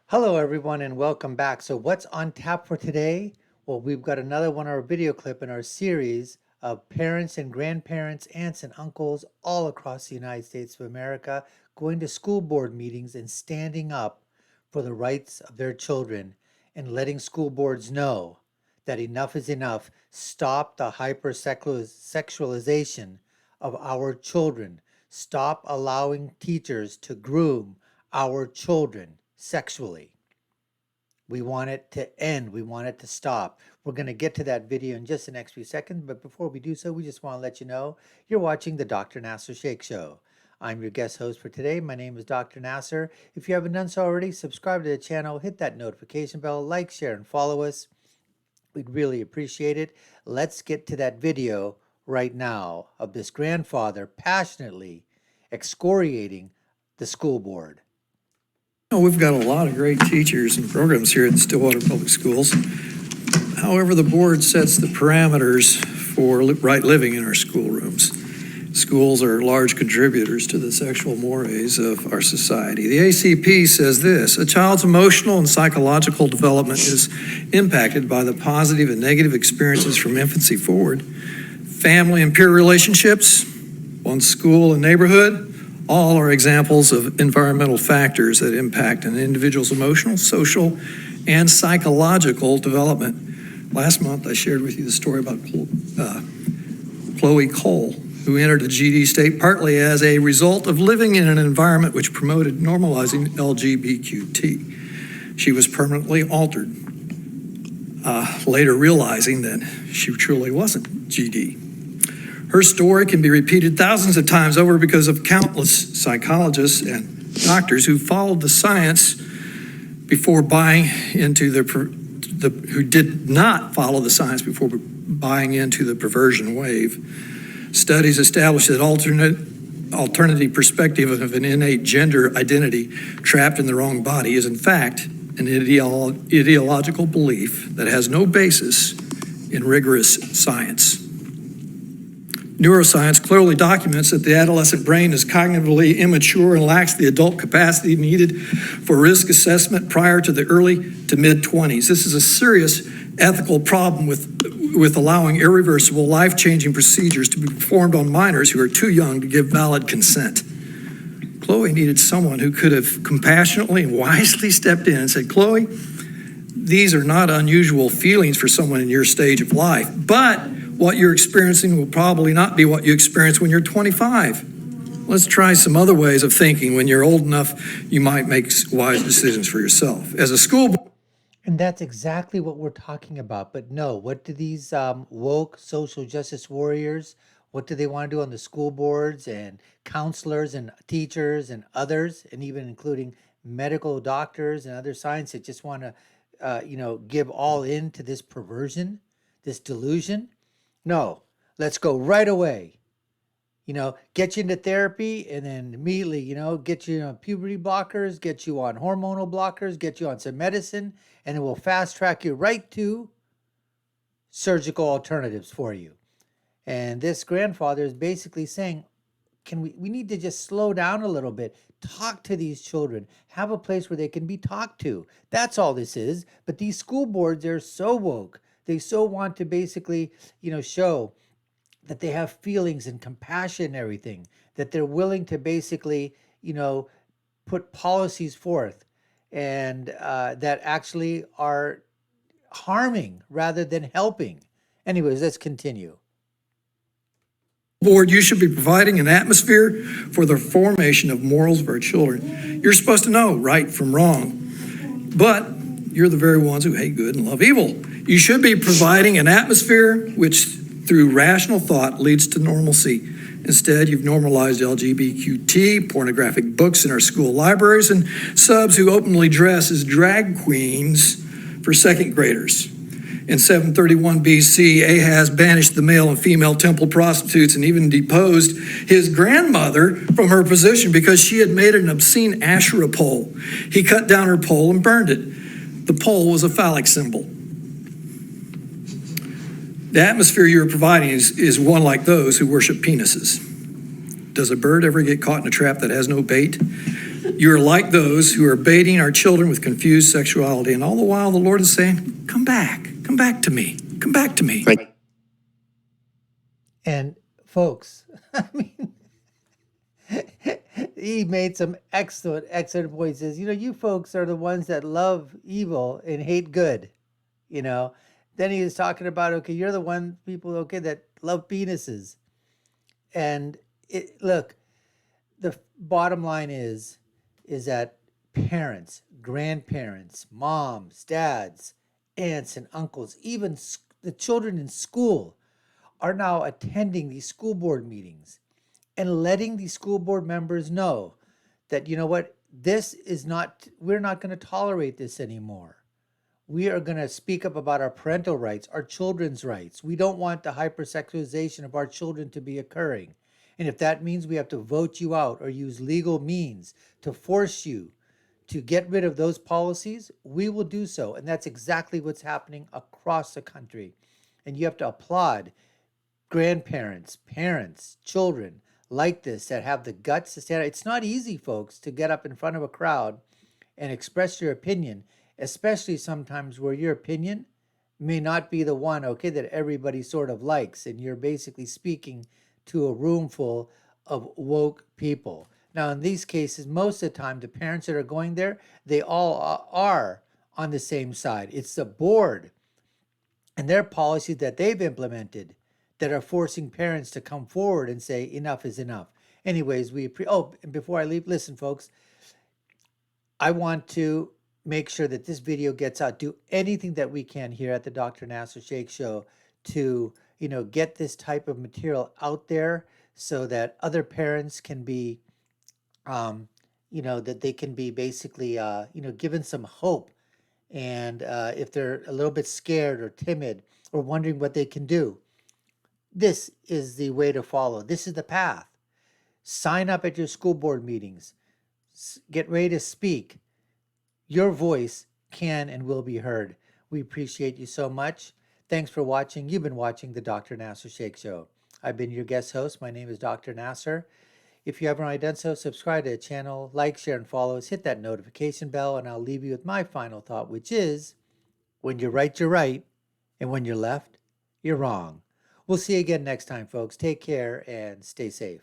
Hello, everyone, and welcome back. So, what's on tap for today? Well, we've got another one, our video clip in our series of parents and grandparents, aunts and uncles all across the United States of America going to school board meetings and standing up for the rights of their children and letting school boards know that enough is enough. Stop the hypersexualization of our children. Stop allowing teachers to groom our children sexually. We want it to end. We want it to stop. We're going to get to that video in just the next few seconds. But before we do so, we just want to let you know you're watching the Dr. Nasir Shaikh Show. I'm your guest host for today. My name is Dr. Nasir. If you haven't done so already, subscribe to the channel, hit that notification bell, like, share, and follow us. We'd really appreciate it. Let's get to that video right now of this grandfather passionately excoriating the school board. We've got a lot of great teachers and programs here at Stillwater Public Schools. However, the board sets the parameters for right living in our schoolrooms. Schools are large contributors to the sexual mores of our society. The ACP says this: a child's emotional and psychological development is impacted by the positive and negative experiences from infancy forward. Family and peer relationships, one's school and neighborhood, all are examples of environmental factors that impact an individual's emotional, social, and psychological development. Last month, I shared with you the story about Chloe Cole, who entered a GD state partly as a result of living in an environment which promoted normalizing lgbtq. She was permanently altered, later realizing that she truly wasn't GD. Her story can be repeated thousands of times over because of countless psychologists and doctors who followed the science before buying into who did not follow the science before buying into the perversion wave. Studies established that alternative perspective of an innate gender identity trapped in the wrong body is in fact an ideological belief that has no basis in rigorous science. Neuroscience clearly documents that the adolescent brain is cognitively immature and lacks the adult capacity needed for risk assessment prior to the early to mid-20s. This is a serious ethical problem with allowing irreversible, life-changing procedures to be performed on minors who are too young to give valid consent. Chloe needed someone who could have compassionately and wisely stepped in and said, "Chloe, these are not unusual feelings for someone in your stage of life, but what you're experiencing will probably not be what you experience when you're 25. Let's try some other ways of thinking. When you're old enough, you might make wise decisions for yourself." As a school board. And that's exactly what we're talking about. But no, what do these woke social justice warriors, what do they want to do on the school boards and counselors and teachers and others, and even including medical doctors and other science that just want to, give all in to this perversion, this delusion? No, let's go right away. Get you into therapy and then immediately, get you on puberty blockers, get you on hormonal blockers, get you on some medicine, and it will fast track you right to surgical alternatives for you. And this grandfather is basically saying, we need to just slow down a little bit, talk to these children, have a place where they can be talked to. That's all this is. But these school boards, they're so woke. They so want to basically, show that they have feelings and compassion and everything, that they're willing to basically, put policies forth and that actually are harming rather than helping. Anyways, let's continue. Board, you should be providing an atmosphere for the formation of morals of our children. You're supposed to know right from wrong, but you're the very ones who hate good and love evil. You should be providing an atmosphere which, through rational thought, leads to normalcy. Instead, you've normalized LGBTQ, pornographic books in our school libraries, and subs who openly dress as drag queens for second graders. In 731 BC, Ahaz banished the male and female temple prostitutes and even deposed his grandmother from her position because she had made an obscene Asherah pole. He cut down her pole and burned it. The pole was a phallic symbol. The atmosphere you're providing is one like those who worship penises. Does a bird ever get caught in a trap that has no bait? You are like those who are baiting our children with confused sexuality. And all the while, the Lord is saying, come back to me, come back to me. Right. And folks, I mean, he made some excellent points. Says, you folks are the ones that love evil and hate good. You know, then he was talking about, okay, you're the one people, okay, that love penises. And look, the bottom line is that parents, grandparents, moms, dads, aunts, and uncles, even the children in school, are now attending these school board meetings and letting these school board members know that, you know what, this is not, we're not going to tolerate this anymore. We are going to speak up about our parental rights, our children's rights. We don't want the hypersexualization of our children to be occurring. And if that means we have to vote you out or use legal means to force you to get rid of those policies, we will do so. And that's exactly what's happening across the country. And you have to applaud grandparents, parents, children like this that have the guts to stand up. It's not easy, folks, to get up in front of a crowd and express your opinion, especially sometimes where your opinion may not be the one, okay, that everybody sort of likes. And you're basically speaking to a room full of woke people. Now, in these cases, most of the time, the parents that are going there, they all are on the same side. It's the board and their policies that they've implemented that are forcing parents to come forward and say enough is enough. Anyways, and before I leave, listen, folks, I want to make sure that this video gets out. Do anything that we can here at the Dr. Nasir Sheikh Show to, get this type of material out there so that other parents can be, that they can be basically, given some hope. And if they're a little bit scared or timid or wondering what they can do, this is the way to follow. This is the path. Sign up at your school board meetings. Get ready to speak. Your voice can and will be heard. We appreciate you so much. Thanks for watching. You've been watching the Dr. Nasir Sheikh Show. I've been your guest host. My name is Dr. Nasir. If you haven't already done so, subscribe to the channel, like, share, and follow us. Hit that notification bell, and I'll leave you with my final thought, which is, when you're right, you're right, and when you're left, you're wrong. We'll see you again next time, folks. Take care and stay safe.